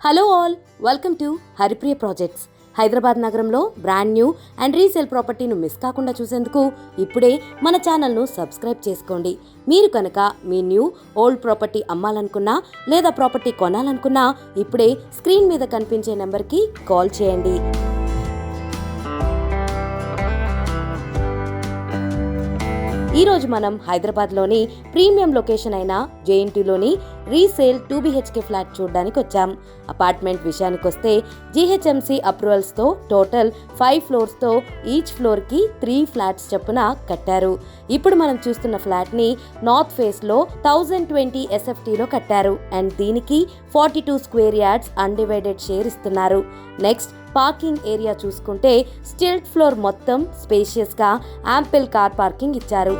Hello all, welcome to Haripriya projects. Hyderabad నగరంలో brand new and resale ప్రాపర్టీను miss కాకుండా చూసేందుకు ఇప్పుడే మన ఛానల్ను సబ్స్క్రైబ్ చేసుకోండి. మీరు కనుక మీ న్యూ ఓల్డ్ ప్రాపర్టీ అమ్మాలనుకున్నా లేదా ప్రాపర్టీ కొనాలనుకున్నా ఇప్పుడే స్క్రీన్ మీద కనిపించే నెంబర్కి కాల్ చేయండి. ఈరోజు మనం హైదరాబాద్లోని ప్రీమియం లొకేషన్ అయిన జేఎన్టీలోని రీసేల్ 2 BHK ఫ్లాట్ చూడడానికి వచ్చాం. అపార్ట్మెంట్ విషయానికి వస్తే జీహెచ్ఎంసీ అప్రూవల్స్తో టోటల్ 5 ఫ్లోర్స్తో ఈచ్ ఫ్లోర్కి 3 ఫ్లాట్స్ చొప్పున కట్టారు. ఇప్పుడు మనం చూస్తున్న ఫ్లాట్ని నార్త్ ఫేస్లో 1020 SFTలో కట్టారు అండ్ దీనికి 42 స్క్వేర్ యార్డ్స్ అన్డివైడెడ్ షేర్ ఇస్తున్నారు. నెక్స్ట్ పార్కింగ్ ఏరియా చూసుకుంటే స్టిల్ట్ ఫ్లోర్ మొత్తం స్పేషియస్గా యాంపిల్ కార్ పార్కింగ్ ఇచ్చారు.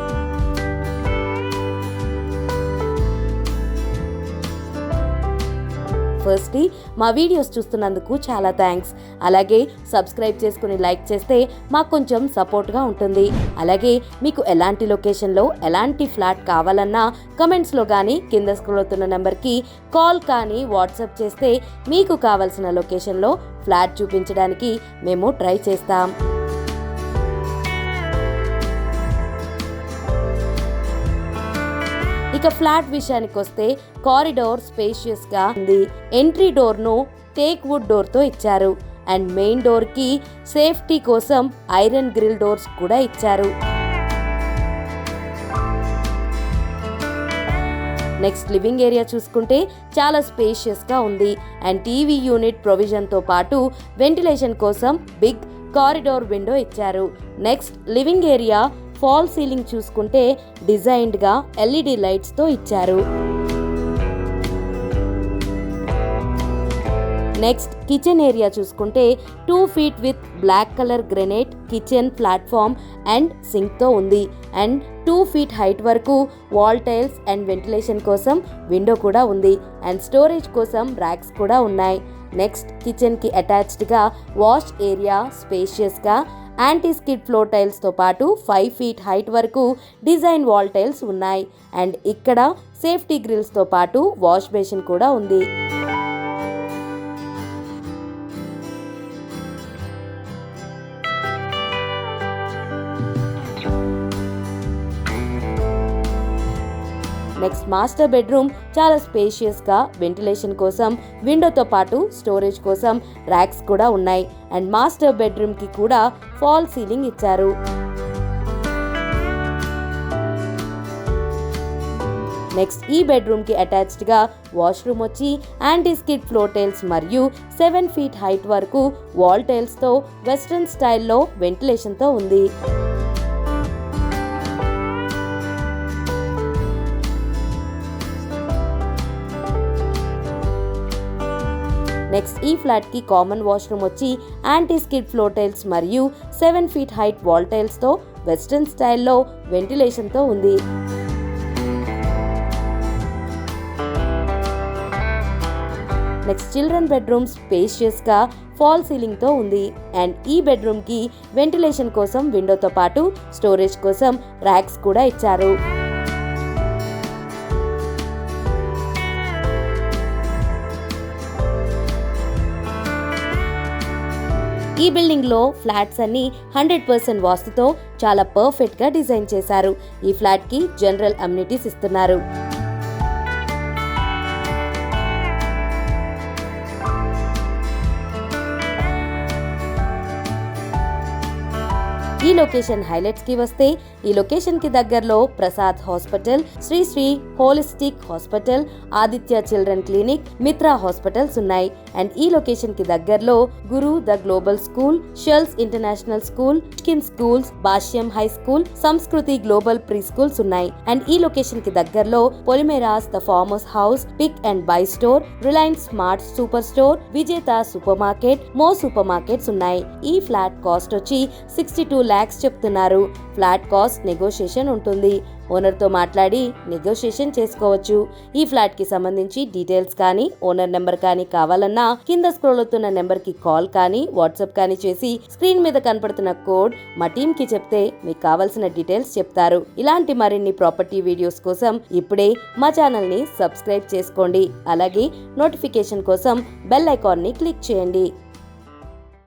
ఫస్ట్లీ మా వీడియోస్ చూస్తున్నందుకు చాలా థ్యాంక్స్. అలాగే సబ్స్క్రైబ్ చేసుకుని లైక్ చేస్తే మాకు కొంచెం సపోర్ట్గా ఉంటుంది. అలాగే మీకు ఎలాంటి లొకేషన్లో ఎలాంటి ఫ్లాట్ కావాలన్నా కమెంట్స్లో కానీ కింద స్క్రోల్ అవుతున్న నెంబర్కి కాల్ కానీ వాట్సాప్ చేస్తే మీకు కావాల్సిన లొకేషన్లో ఫ్లాట్ చూపించడానికి మేము ట్రై చేస్తాం. ఇక ఫ్లాట్ విషయానికి వస్తే కారిడార్ స్పేషియస్ గా ఉంది. ఎంట్రీ డోర్ ను టేక్ వుడ్ డోర్ తో ఇచ్చారు అండ్ మెయిన్ డోర్ కి సేఫ్టీ కోసం ఐరన్ గ్రిల్ డోర్స్ కూడా ఇచ్చారు. నెక్స్ట్ లివింగ్ ఏరియా చూసుకుంటే చాలా స్పేషియస్ గా ఉంది అండ్ టీవీ యూనిట్ ప్రొవిజన్ తో పాటు వెంటిలేషన్ కోసం బిగ్ కారిడార్ విండో ఇచ్చారు. Next living area fall ceiling చూసుకుంటే డిజైన్డ్గా LED లైట్స్తో ఇచ్చారు. నెక్స్ట్ కిచెన్ ఏరియా చూసుకుంటే 2 feet with black colour granite kitchen platform and సింక్తో ఉంది అండ్ 2 feet హైట్ వరకు వాల్ టైల్స్ అండ్ వెంటిలేషన్ కోసం విండో కూడా ఉంది అండ్ స్టోరేజ్ కోసం ర్యాక్స్ కూడా ఉన్నాయి. నెక్స్ట్ కిచెన్కి అటాచ్డ్గా వాష్ ఏరియా స్పేషియస్గా యాంటీ స్కిడ్ ఫ్లోర్ టైల్స్తో పాటు 5 feet హైట్ వరకు డిజైన్ వాల్ టైల్స్ ఉన్నాయి అండ్ ఇక్కడ సేఫ్టీ గ్రిల్స్తో పాటు వాష్ బేసిన్ కూడా ఉంది. నెక్స్ట్ మాస్టర్ బెడ్రూమ్ చాలా స్పేషియస్గా వెంటిలేషన్ కోసం విండోతో పాటు స్టోరేజ్ కోసం ర్యాక్స్ కూడా ఉన్నాయి అండ్ మాస్టర్ బెడ్రూమ్కి కూడా ఫాల్ సీలింగ్ ఇచ్చారు. నెక్స్ట్ ఈ బెడ్రూమ్కి అటాచ్డ్గా వాష్రూమ్ వచ్చి యాంటీ స్కిడ్ ఫ్లోర్ టైల్స్ మరియు 7 feet హైట్ వరకు వాల్ టైల్స్తో వెస్ట్రన్ స్టైల్లో వెంటిలేషన్తో ఉంది. నెక్స్ట్ ఈ ఫ్లాట్కి కామన్ వాష్రూమ్ వచ్చి యాంటీ స్కిడ్ ఫ్లోర్ టైల్స్ మరియు 7 feet హైట్ వాల్ టైల్స్తో వెస్ట్రన్ స్టైల్లో వెంటిలేషన్తో ఉంది. నెక్స్ట్ చిల్డ్రన్ బెడ్రూమ్ స్పేషియస్గా ఫాల్ సీలింగ్తో ఉంది అండ్ ఈ బెడ్రూమ్కి వెంటిలేషన్ కోసం విండోతో పాటు స్టోరేజ్ కోసం ర్యాక్స్ కూడా ఇచ్చారు. ఈ బిల్డింగ్లో ఫ్లాట్స్ అన్ని 100% వాస్తుతో చాలా పర్ఫెక్ట్గా డిజైన్ చేశారు. ఈ ఫ్లాట్కి జనరల్ అమ్యూనిటీస్ ఇస్తున్నారు. ఈ లొకేషన్ హైలైట్స్ కి వస్తే ఈ లొకేషన్ కి దగ్గరలో Prasad hospital, Shri holistic hospital, Aditya children clinic, Mitra hospitals ఉన్నాయి అండ్ ఈ లొకేషన్ కి దగ్గరలో Guru the global school, Shells international school, Kin schools, Bhashyam high school, Sanskriti global pre schools ఉన్నాయి అండ్ ఈ లొకేషన్ కి దగ్గరలో Polimeras the farmers house, pick and buy store, Reliance smart super store, Vijetha super market, More super markets ఉన్నాయి. ఈ flat cost వచ్చి 62 lakhs చెప్తున్నారు. Flat cost negotiation ఉంటుంది. ఓనర్తో మాట్లాడి నెగోషియేషన్ చేసుకోవచ్చు. ఈ ఫ్లాట్కి సంబంధించి డీటెయిల్స్ కానీ ఓనర్ నెంబర్ కానీ కావాలన్నా కింద స్క్రోల్ అవుతున్న నెంబర్కి కాల్ కానీ వాట్సాప్ కానీ చేసి స్క్రీన్ మీద కనపడుతున్న కోడ్ మా టీంకి చెప్తే మీకు కావాల్సిన డీటెయిల్స్ చెప్తారు. ఇలాంటి మరిన్ని ప్రాపర్టీ వీడియోస్ కోసం ఇప్పుడే మా ఛానల్ని సబ్స్క్రైబ్ చేసుకోండి. అలాగే నోటిఫికేషన్ కోసం బెల్ ఐకాన్ని క్లిక్ చేయండి.